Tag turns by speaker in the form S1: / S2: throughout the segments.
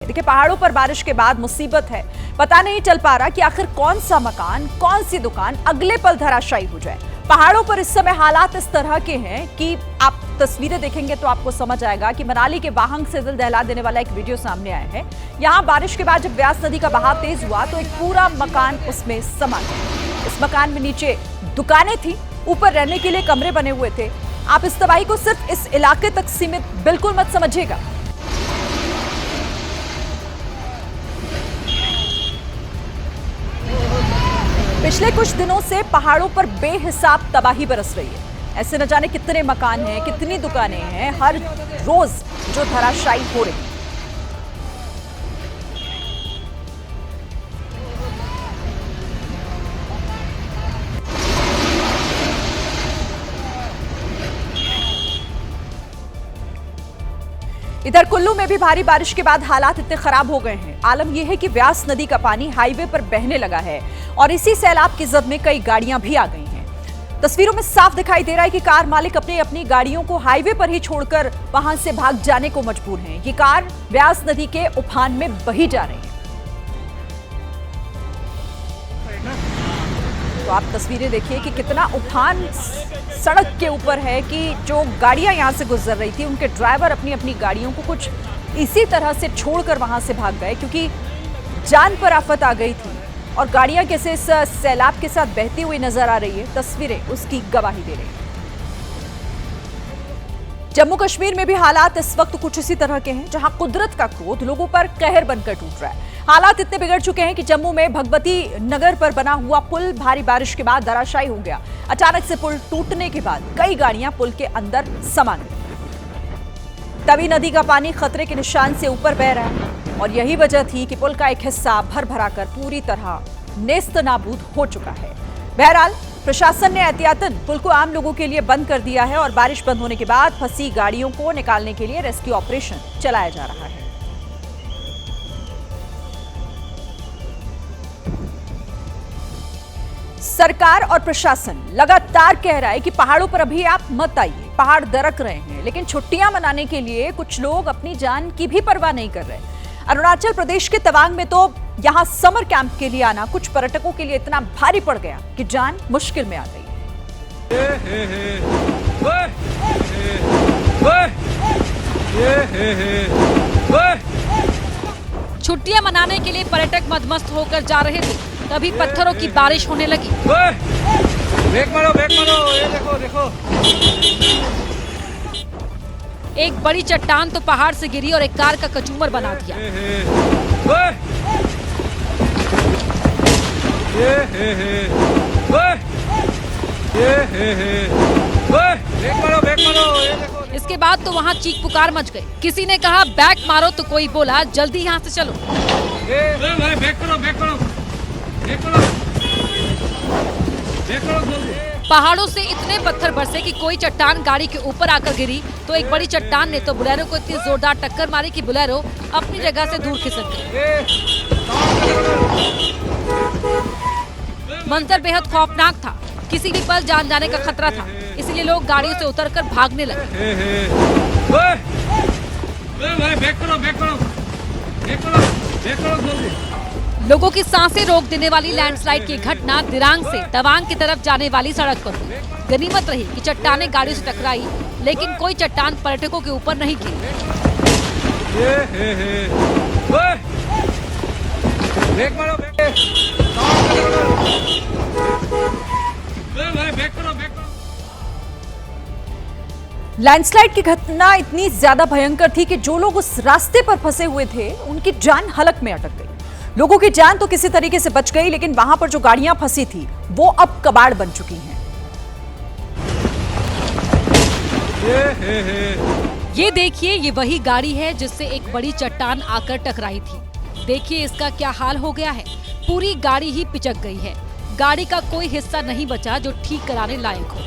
S1: देखिए, पहाड़ों पर बारिश के बाद मुसीबत है। पता नहीं चल पा रहा कि आखिर कौन सा मकान, कौन सी दुकान अगले पल धराशायी हो जाए। पहाड़ों पर इस समय हालात इस तरह के हैं कि आप तस्वीरें देखेंगे तो आपको समझ आएगा कि मनाली के वाहंग से दिल दहला देने वाला एक वीडियो सामने आया है। यहाँ बारिश के बाद जब व्यास नदी का बहाव तेज हुआ तो एक पूरा मकान उसमें समा गया। इस मकान में नीचे दुकानें थी, ऊपर रहने के लिए कमरे बने हुए थे। आप इस तबाही को सिर्फ इस इलाके तक सीमित बिल्कुल मत समझिएगा। पिछले कुछ दिनों से पहाड़ों पर बेहिसाब तबाही बरस रही है। ऐसे न जाने कितने मकान हैं, कितनी दुकानें हैं, हर रोज जो धराशायी हो रही है। इधर कुल्लू में भी भारी बारिश के बाद हालात इतने खराब हो गए हैं। आलम यह है कि व्यास नदी का पानी हाईवे पर बहने लगा है और इसी सैलाब की जद में कई गाड़ियां भी आ गई हैं। तस्वीरों में साफ दिखाई दे रहा है कि कार मालिक अपनी गाड़ियों को हाईवे पर ही छोड़कर वहां से भाग जाने को मजबूर हैं। ये कार व्यास नदी के उफान में बही जा रही है। तो आप तस्वीरें देखिए कि कितना उफान सड़क के ऊपर है कि जो गाड़ियां यहां से गुजर रही थी, उनके ड्राइवर अपनी गाड़ियों को कुछ इसी तरह से छोड़कर वहां से भाग गए क्योंकि जान पर आफत आ गई थी। और गाड़ियां कैसे इस सैलाब के साथ बहती हुई नजर आ रही है, तस्वीरें उसकी गवाही दे रही हैं। जम्मू कश्मीर में भी हालात इस वक्त कुछ इसी तरह के हैं, जहां कुदरत का क्रोध लोगों पर कहर बनकर टूट रहा है। हालात इतने बिगड़ चुके हैं कि जम्मू में भगवती नगर पर बना हुआ पुल भारी बारिश के बाद धराशायी हो गया। अचानक से पुल टूटने के बाद कई गाड़ियां पुल के अंदर समा गई। तवी नदी का पानी खतरे के निशान से ऊपर बह रहा है और यही वजह थी कि पुल का एक हिस्सा भर भराकर पूरी तरह नेस्त नाबूद हो चुका है। बहरहाल प्रशासन ने एहतियातन पुल को आम लोगों के लिए बंद कर दिया है और बारिश बंद होने के बाद फंसी गाड़ियों को निकालने के लिए रेस्क्यू ऑपरेशन चलाया जा रहा है। सरकार और प्रशासन लगातार कह रहा है कि पहाड़ों पर अभी आप मत आइए, पहाड़ दरक रहे हैं, लेकिन छुट्टियां मनाने के लिए कुछ लोग अपनी जान की भी परवाह नहीं कर रहे। अरुणाचल प्रदेश के तवांग में तो यहां समर कैंप के लिए आना कुछ पर्यटकों के लिए इतना भारी पड़ गया कि जान मुश्किल में आ गई।
S2: छुट्टियां मनाने के लिए पर्यटक मदमस्त होकर जा रहे थे, तभी पत्थरों की बारिश होने लगी।
S3: ब्रेक मारो, ये देखो।
S2: एक बड़ी चट्टान तो पहाड़ से गिरी और एक कार का कचूमर बना दिया।
S3: ब्रेक मारो, ये देखो।
S2: इसके बाद तो वहाँ चीख पुकार मच गई। किसी ने कहा बैक मारो तो कोई बोला जल्दी यहाँ से चलो। पहाड़ों से इतने पत्थर बरसे कि कोई चट्टान गाड़ी के ऊपर आकर गिरी तो एक बड़ी चट्टान ने तो बुलेरो को इतनी जोरदार टक्कर मारी कि बुलेरो अपनी जगह से दूर खिसक गई। मंजर बेहद खौफनाक था, किसी भी पल जान जाने का खतरा था, इसलिए लोग गाड़ियों से उतरकर भागने लगे। लोगों की सांसें रोक देने वाली लैंडस्लाइड की घटना दिरांग से तवांग की तरफ जाने वाली सड़क पर हुई। गनीमत रही कि चट्टानें गाड़ियों से टकराई, लेकिन कोई चट्टान पर्यटकों के ऊपर नहीं गिरी।
S1: लैंडस्लाइड की घटना इतनी ज्यादा भयंकर थी कि जो लोग उस रास्ते पर फंसे हुए थे उनकी जान हलक में अटक गई। लोगों की जान तो किसी तरीके से बच गई, लेकिन वहां पर जो गाड़ियां फंसी थी वो अब कबाड़ बन चुकी हैं।
S2: ये देखिए, ये वही गाड़ी है जिससे एक बड़ी चट्टान आकर टकराई थी। देखिए इसका क्या हाल हो गया है, पूरी गाड़ी ही पिचक गई है। गाड़ी का कोई हिस्सा नहीं बचा जो ठीक कराने लायक हो।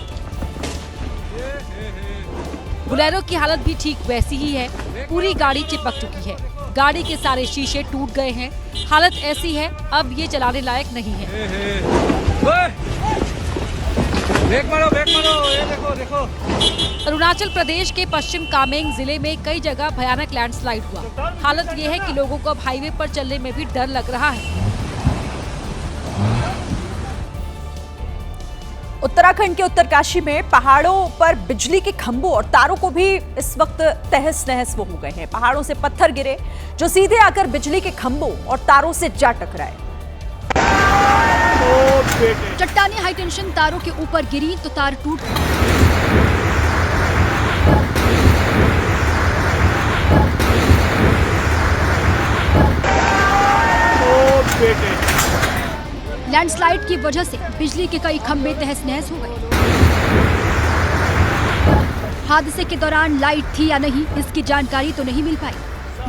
S2: बुलेरो की हालत भी ठीक वैसी ही है, पूरी गाड़ी चिपक चुकी है। गाड़ी के सारे शीशे टूट गए हैं। हालत ऐसी है अब ये चलाने लायक नहीं है।
S3: ब्रेक मारो ये देखो देखो।
S2: अरुणाचल प्रदेश के पश्चिम कामेंग जिले में कई जगह भयानक लैंडस्लाइड हुआ। हालत ये है कि लोगों को अब हाईवे पर चलने में भी डर लग रहा है।
S1: उत्तराखंड के उत्तरकाशी में पहाड़ों पर बिजली के खंभों और तारों को भी इस वक्त तहस नहस वो हो गए हैं। पहाड़ों से पत्थर गिरे जो सीधे आकर बिजली के खंभों और तारों से जा टकराए।
S2: चट्टानें हाई टेंशन तारों के ऊपर गिरी तो तार टूट लैंडस्लाइड की वजह से बिजली के कई खंभे तहस नहस हो गए। हादसे के दौरान लाइट थी या नहीं इसकी जानकारी तो नहीं मिल पाई,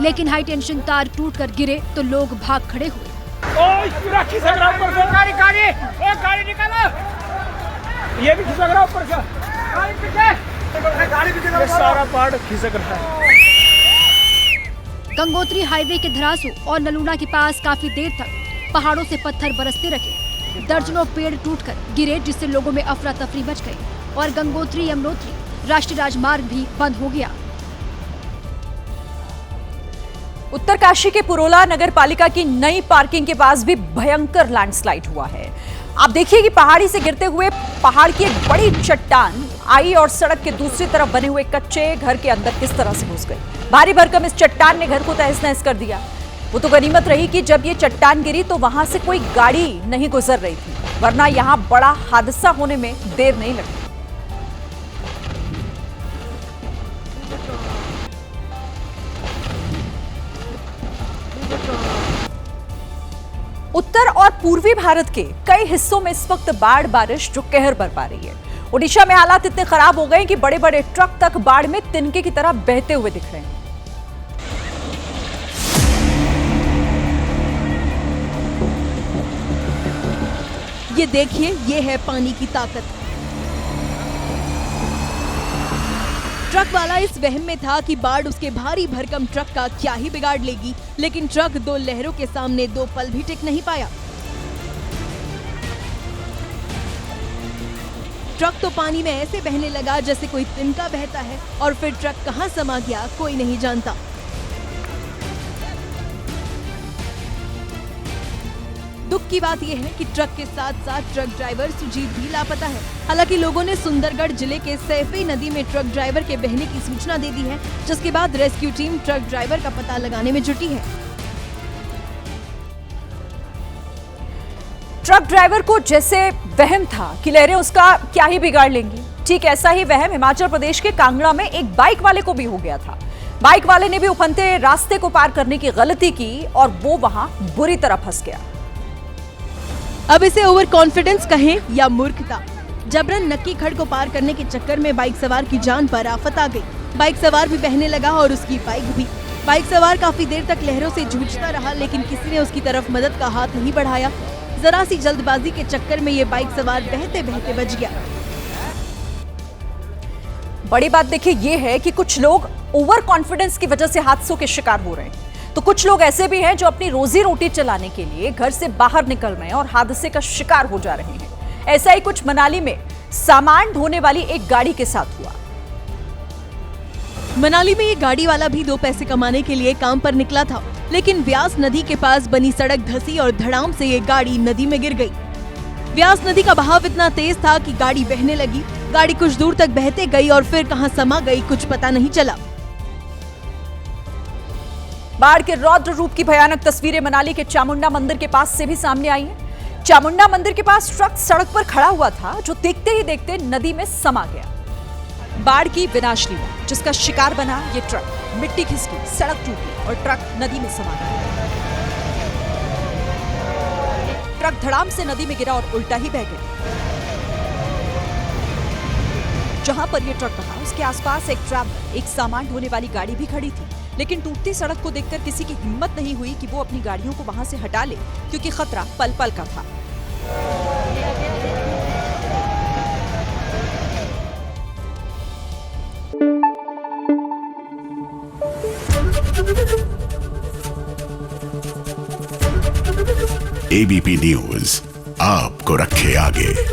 S2: लेकिन हाई टेंशन तार टूटकर गिरे तो लोग भाग खड़े हुए।
S4: गाड़ी निकालो, ये भी खिसक रहा ऊपर से, गाड़ी सारा पार्ट खिसक रहा है।
S2: गंगोत्री हाईवे के धरासू और नलूना के पास काफी देर तक पहाड़ों से पत्थर बरसते रहे। दर्जनों पेड़ टूटकर गिरे जिससे लोगों में अफरा तफरी मच गई और गंगोत्री यमुनोत्री राष्ट्रीय राजमार्ग भी बंद हो गया।
S1: उत्तरकाशी के पुरोला नगर पालिका की नई पार्किंग के पास भी भयंकर लैंडस्लाइड हुआ है। आप देखिए कि पहाड़ी से गिरते हुए पहाड़ की एक बड़ी चट्टान आई और सड़क के दूसरी तरफ बने हुए कच्चे घर के अंदर किस तरह से घुस गई। भारी भरकम इस चट्टान ने घर को तहस नहस कर दिया। वो तो गनीमत रही कि जब ये चट्टान गिरी तो वहां से कोई गाड़ी नहीं गुजर रही थी, वरना यहां बड़ा हादसा होने में देर नहीं लगती। उत्तर और पूर्वी भारत के कई हिस्सों में इस वक्त बाढ़ बारिश जो कहर बरपा रही है। ओडिशा में हालात इतने खराब हो गए कि बड़े बड़े ट्रक तक बाढ़ में तिनके की तरह बहते हुए दिख रहे हैं।
S5: ये देखिए, ये है पानी की ताकत। ट्रक वाला इस वहम में था कि बाढ़ उसके भारी भरकम ट्रक का क्या ही बिगाड़ लेगी, लेकिन ट्रक दो लहरों के सामने दो पल भी टिक नहीं पाया। ट्रक तो पानी में ऐसे बहने लगा जैसे कोई तिनका बहता है और फिर ट्रक कहां समा गया कोई नहीं जानता। दुख की बात यह है कि ट्रक के साथ साथ ट्रक ड्राइवर सुजीत भी लापता है। हालांकि लोगों ने सुंदरगढ़ जिले के सैफई नदी में ट्रक ड्राइवर के बहने की सूचना दे दी है, जिसके बाद रेस्क्यू टीम ट्रक ड्राइवर का पता लगाने में जुटी है।
S1: ट्रक ड्राइवर को जैसे वहम था कि लहरें उसका क्या ही बिगाड़ लेंगी, ठीक ऐसा ही वहम हिमाचल प्रदेश के कांगड़ा में एक बाइक वाले को भी हो गया था। बाइक वाले ने भी उफनते रास्ते को पार करने की गलती की और वो वहां बुरी तरह फंस गया।
S5: अब इसे ओवर कॉन्फिडेंस कहें या मूर्खता, जबरन नक्की खड़ को पार करने के चक्कर में बाइक सवार की जान पर आफत आ गई। बाइक सवार भी बहने लगा और उसकी बाइक भी। बाइक सवार काफी देर तक लहरों से जूझता रहा, लेकिन किसी ने उसकी तरफ मदद का हाथ नहीं बढ़ाया। जरा सी जल्दबाजी के चक्कर में ये बाइक सवार बहते बहते बच गया।
S1: बड़ी बात देखिए ये है कि कुछ लोग ओवर कॉन्फिडेंस की वजह से हादसों के शिकार हो रहे हैं, तो कुछ लोग ऐसे भी हैं जो अपनी रोजी रोटी चलाने के लिए घर से बाहर निकल रहे हैं और हादसे का शिकार हो जा रहे हैं। ऐसा ही कुछ मनाली में सामान ढोने वाली एक गाड़ी के साथ हुआ।
S5: मनाली में ये गाड़ी वाला भी दो पैसे कमाने के लिए काम पर निकला था, लेकिन व्यास नदी के पास बनी सड़क धंसी और धड़ाम से ये गाड़ी नदी में गिर गई। व्यास नदी का बहाव इतना तेज था कि गाड़ी बहने लगी। गाड़ी कुछ दूर तक बहते गई और फिर कहां समा गई कुछ पता नहीं चला।
S1: बाढ़ के रौद्र रूप की भयानक तस्वीरें मनाली के चामुंडा मंदिर के पास से भी सामने आई हैं। चामुंडा मंदिर के पास ट्रक सड़क पर खड़ा हुआ था जो देखते ही देखते नदी में समा गया। बाढ़ की विनाश लीला जिसका शिकार बना ये ट्रक, मिट्टी खिसकी, सड़क टूटी और ट्रक नदी में समा गया। ट्रक धड़ाम से नदी में गिरा और उल्टा ही बह गया। जहां पर यह ट्रक रहा उसके आसपास एक ट्रैवलर, एक सामान ढोने वाली गाड़ी भी खड़ी थी, लेकिन टूटती सड़क को देखकर किसी की हिम्मत नहीं हुई कि वो अपनी गाड़ियों को वहां से हटा ले, क्योंकि खतरा पल पल का था।
S6: एबीपी न्यूज आपको रखे आगे।